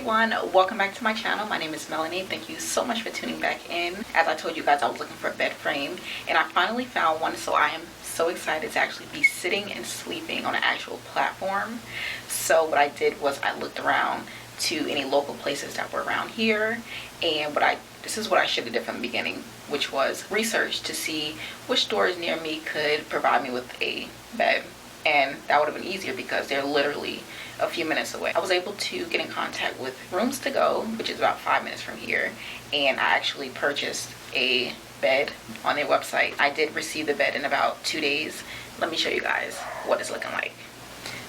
everyone, welcome back to my channel. My name is Melanie. Thank you so much for tuning back in. As I told you guys, I was looking for a bed frame and I finally found one, so I am so excited to actually be sitting and sleeping on an actual platform. So what I did was I looked around to any local places that were around here, and this is what I should have did from the beginning, which was research to see which stores near me could provide me with a bed. And that would have been easier because they're literally a few minutes away. I was able to get in contact with Rooms to Go, which is about 5 minutes from here, and I actually purchased a bed on their website. I did receive the bed in about 2 days. Let me show you guys what it's looking like.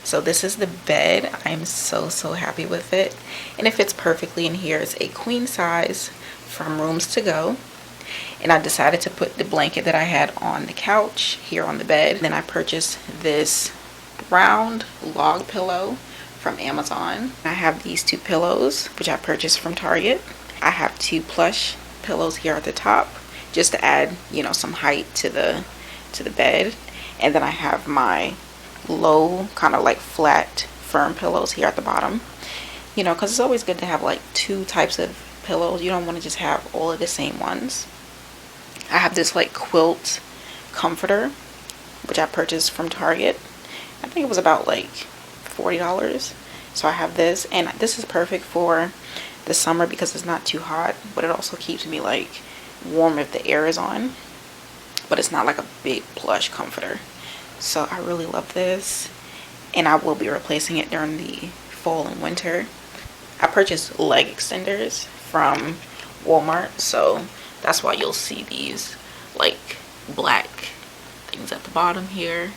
So this is the bed. I am so happy with it, and it fits perfectly in here. It's a queen size from Rooms to Go. And I decided to put the blanket that I had on the couch here on the bed. Then I purchased this round log pillow from Amazon. I have these two pillows, which I purchased from Target. I have two plush pillows here at the top, just to add, you know, some height to the bed. And then I have my low, kind of like flat, firm pillows here at the bottom. You know, because it's always good to have like two types of pillows. You don't want to just have all of the same ones. I have this like quilt comforter, which I purchased from Target. I think it was about like $40. So I have this, and this is perfect for the summer because it's not too hot, but it also keeps me like warm if the air is on. But it's not like a big plush comforter. So I really love this, and I will be replacing it during the fall and winter. I purchased leg extenders from Walmart, so that's why you'll see these like black things at the bottom here,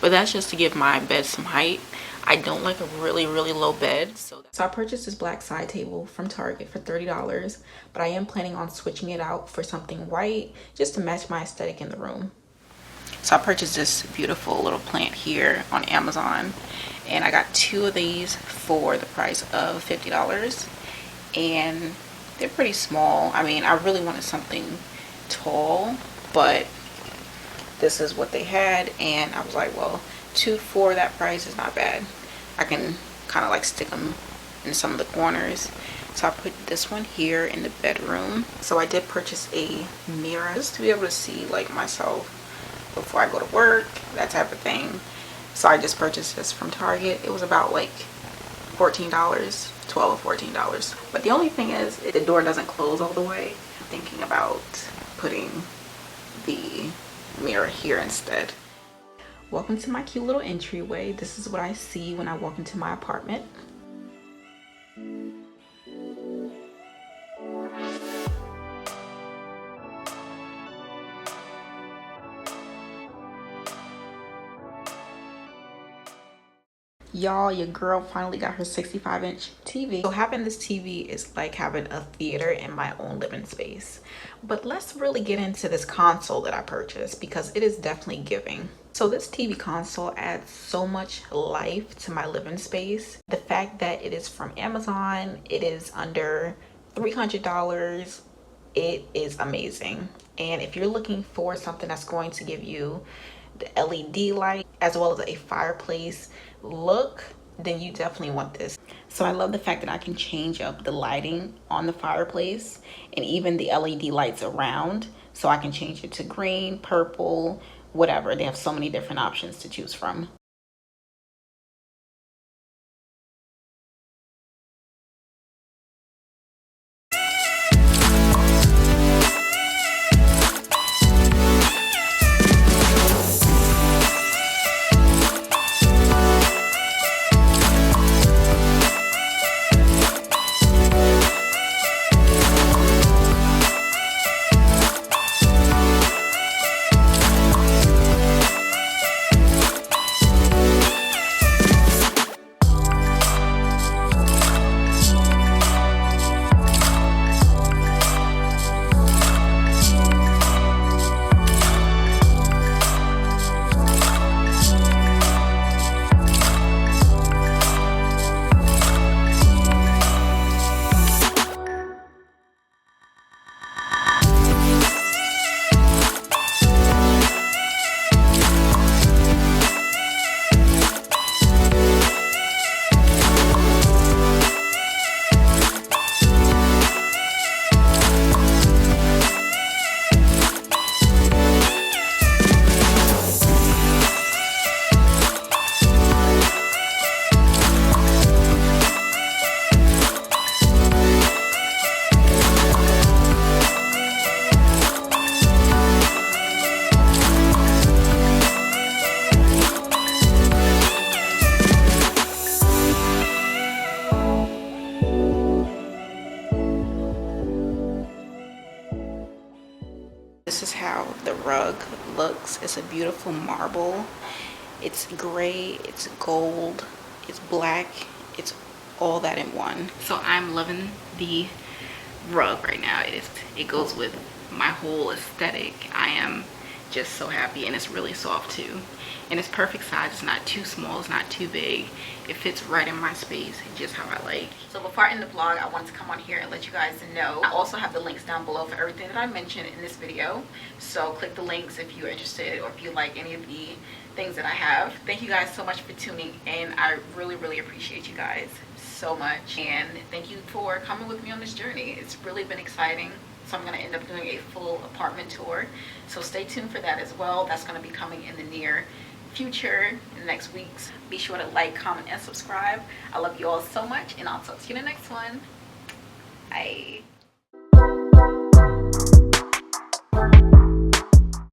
but that's just to give my bed some height. I don't like a really low bed, so I purchased this black side table from Target for $30, but I am planning on switching it out for something white just to match my aesthetic in the room. So I purchased this beautiful little plant here on Amazon, and I got two of these for the price of $50, and they're pretty small. I mean, I really wanted something tall, but this is what they had, and I was like, well, two for that price is not bad. I can kind of like stick them in some of the corners. So I put this one here in the bedroom. So I did purchase a mirror just to be able to see like myself before I go to work, that type of thing. So I just purchased this from Target. It was about like $14, $12 or $14. But the only thing is, the door doesn't close all the way. I'm thinking about putting the mirror here instead. Welcome to my cute little entryway. This is what I see when I walk into my apartment. Y'all, your girl finally got her 65-inch TV. So having this TV is like having a theater in my own living space. But let's really get into this console that I purchased, because it is definitely giving. So this TV console adds so much life to my living space. The fact that it is from Amazon, it is under $300, it is amazing. And if you're looking for something that's going to give you the LED light as well as a fireplace look, then you definitely want this. So I love the fact that I can change up the lighting on the fireplace and even the LED lights around. So I can change it to green, purple, whatever. They have so many different options to choose from. rug looks. It's a beautiful marble. It's gray, it's gold, it's black, it's all that in one. So I'm loving the rug right now. It goes with my whole aesthetic. I am just so happy, and it's really soft too, and it's perfect size. It's not too small, it's not too big. It fits right in my space, just how I like. So before I end the vlog, I wanted to come on here and let you guys know I also have the links down below for everything that I mentioned in this video. So click the links if you're interested, or if you like any of the things that I have. Thank you guys so much for tuning in. I really appreciate you guys so much, and thank you for coming with me on this journey. It's really been exciting. So I'm going to end up doing a full apartment tour, so stay tuned for that as well. That's going to be coming in the near future, in the next weeks. Be sure to like, comment, and subscribe. I love you all so much, and I'll talk to you in the next one. Bye.